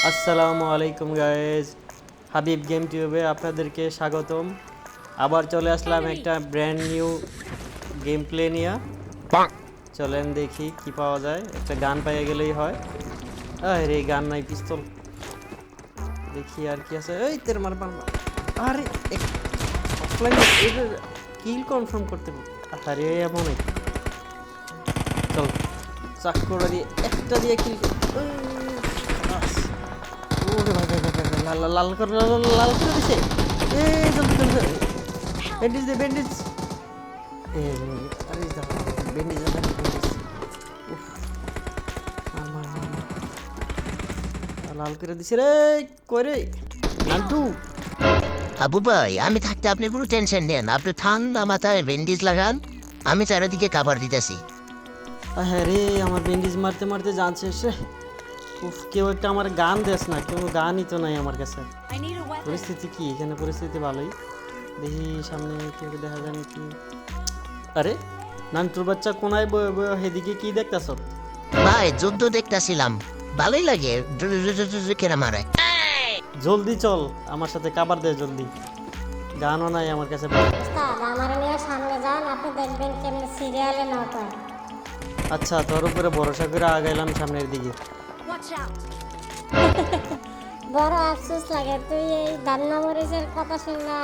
আসসালামু আলাইকুম guys, Habib game টিউবে আপনাদেরকে স্বাগতম। আবার চলে আসলাম একটা ব্র্যান্ড নিউ গেম প্লে নিয়ে। চলেন দেখি কি পাওয়া যায়। একটা গান পেয়ে গেলেই হয়। আরে গান নাই, পিস্তল। দেখি আর কি আছে। এই তের মার মার মার। আরে অফলাইন কিল কনফার্ম করতে আরে এমন চল চাক্করা দিয়ে একটা দিয়ে কিল। ওরে ভাই ভাই ভাই ভাই, লাল লাল লাল করে লাল করে দিছে। এই জলদি জলদি ব্যান্ডেজ দে ব্যান্ডেজ। আরে ব্যান্ডেজ ব্যান্ডেজ। উফ, মার মার মার মার। লাল করে দিছে রে। কই রে নান্টু? আবু ভাই, আমি থাকতে আপনি পুরো টেনশন নেন। আপনি ঠান্ডা মাথায় ব্যান্ডেজ লাগান, আমি চারিদিকে কাভার দিতেছি। হ্যাঁ রে, আমার ব্যান্ডেজ মারতে মারতে জান শেষ রে। উফ, কেউ একটা আমার গান দেস না, কেউ গানই তো নাই আমার কাছে। পরিস্থিতি কি এখানে? পরিস্থিতি ভালোই। দেখি সামনে কেউ দেখা যায় নাকি। আরে নান্টুর বাচ্চা কোনায় হেদিকে কি দেখতেছ? ভাই, যুদ্ধ দেখতেছিলাম, ভালোই লাগে কেনা মারায়। জলদি চল আমার সাথে, কাবার দে জলদি। গানও নাই আমার কাছে। উস্তাদ, আমার নিয়ে সামনে যান, আপনি দেখবেন কেমন সিরিয়ালে নক হয়। আচ্ছা, তোর উপরে ভরসা করে আগাইলাম সামনের দিকে। বড় আফসোস লাগে, তুই এই দান্না মরিচের কথা শুনলা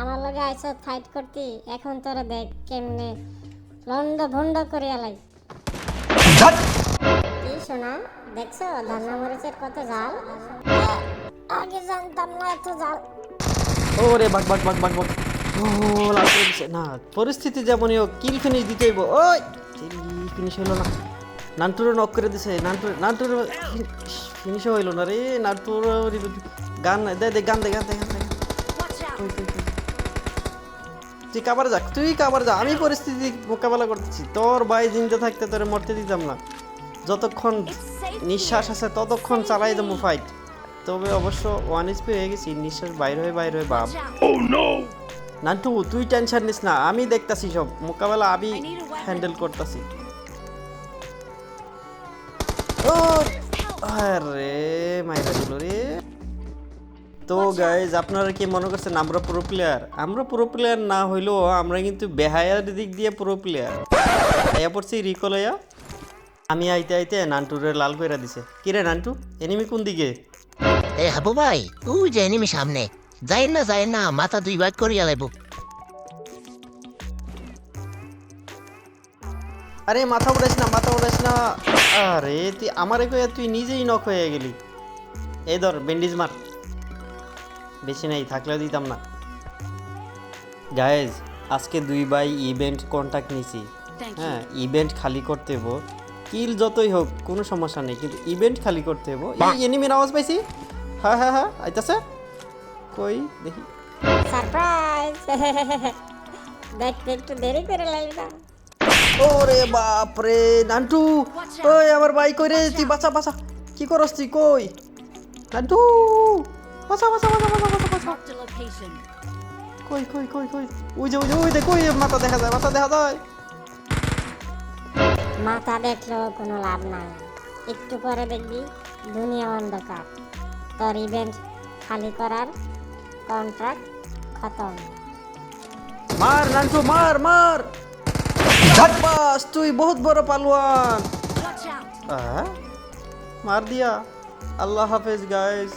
আমার লগে আইস ফাইট করতি। এখন তোরা দেখ কেমনে লন্ড ভন্ড করিয়া লাই। কি শোনা, দেখছো দান্না মরিচের কত জাল? আগে জানতাম না এত জাল। ওরে বাক বাক বাক বাক বাক। ও লাল করে দিছে না। পরিস্থিতি যেমনই হোক কিল ফিনিশ দিতেই হইব। ওই ফিনিশ হইলো না। নান্টুরও নক করে দিছে। নান্টুর ফিনিশ হইলো না রে। নান্টুর গান দে দে গান দে গান দে গান দে। কই, কই, কই। তুই কাবার যা, তুই কাবার যা। আমি পরিস্থিতি মোকাবেলা করতেছি। তোর ভাই জিন্দা থাকতে তোরে মরতে দিতাম না। যতক্ষণ নিঃশ্বাস আছে ততক্ষণ চালাই দেবো ফাইট। তবে অবশ্য 1 HP হয়ে গেছি, নিঃশ্বাস বাইর হয়ে বাপ। নান্টু তুই টেনশন নিস না, আমি দেখতাছি সব মোকাবেলা আমি হ্যান্ডেল করতেছি। ও আরে মাইরা দিল রে। তো গাইজ, আপনারা কি মনে করছেন আমরা প্রো প্লেয়ার? আমরা প্রো প্লেয়ার না হইলেও আমরা কিন্তু বেহায়ার দিক দিয়ে প্রো প্লেয়ার। আয়া পড়ছি রিকলয়া। আমি আইতে আইতে নান্টুরে লাল কইরা দিছে। কি রে নান্টু, এনিমি কোন দিকে? এ আবু ভাই, ওই যে এনিমি সামনে। যায় না, মাথা দুই ভাগ করিয়া লাইব। আরে মাথা উড়াইস না, মাথা উড়াইস না। আরে তুই আমারে কইয়া তুই নিজেই নক হয়ে গেলি। এই ধর ব্যান্ডেজ মার। বেশি নাই, থাকলেও দিতাম না। গায়েজ, আজকে 2 বাই ইভেন্ট কন্ট্যাক্ট নিছি। হ্যাঁ, ইভেন্ট খালি করতে হইব। কিল যতই হোক কোনো সমস্যা নেই, কিন্তু ইভেন্ট খালি করতে হইব। এই এনিমির আওয়াজ পাইছি। হ্যাঁ হ্যাঁ হ্যাঁ, আইতাছে। কই দেখি। সারপ্রাইজ। দেখতে একটু দেরি করে লাইলাম। ওরে বাপ রে নান্টু, ওই আমার ভাই কই রে? তুই বাঁচা বাঁচা। কি করস তুই? কই নান্টু? বাঁচা বাঁচা বাঁচা বাঁচা বাঁচা বাঁচা। কই কই কই কই? ওই যে ওই যে ওই দেখ, ওই মাথা দেখা যায়, মাথা দেখা যায়। মাথা দেখলেও কোনো লাভ নাই, একটু পরে দেখবি দুনিয়া অন্ধকার। তোর ইভেন্ট খালি করার কন্ট্রাক্ট খতম। মার নান্টু, মার মার। বাস, তুই বহুত বড় পালোয়ান। মার দিয়া। আল্লাহ হাফেজ গাইস।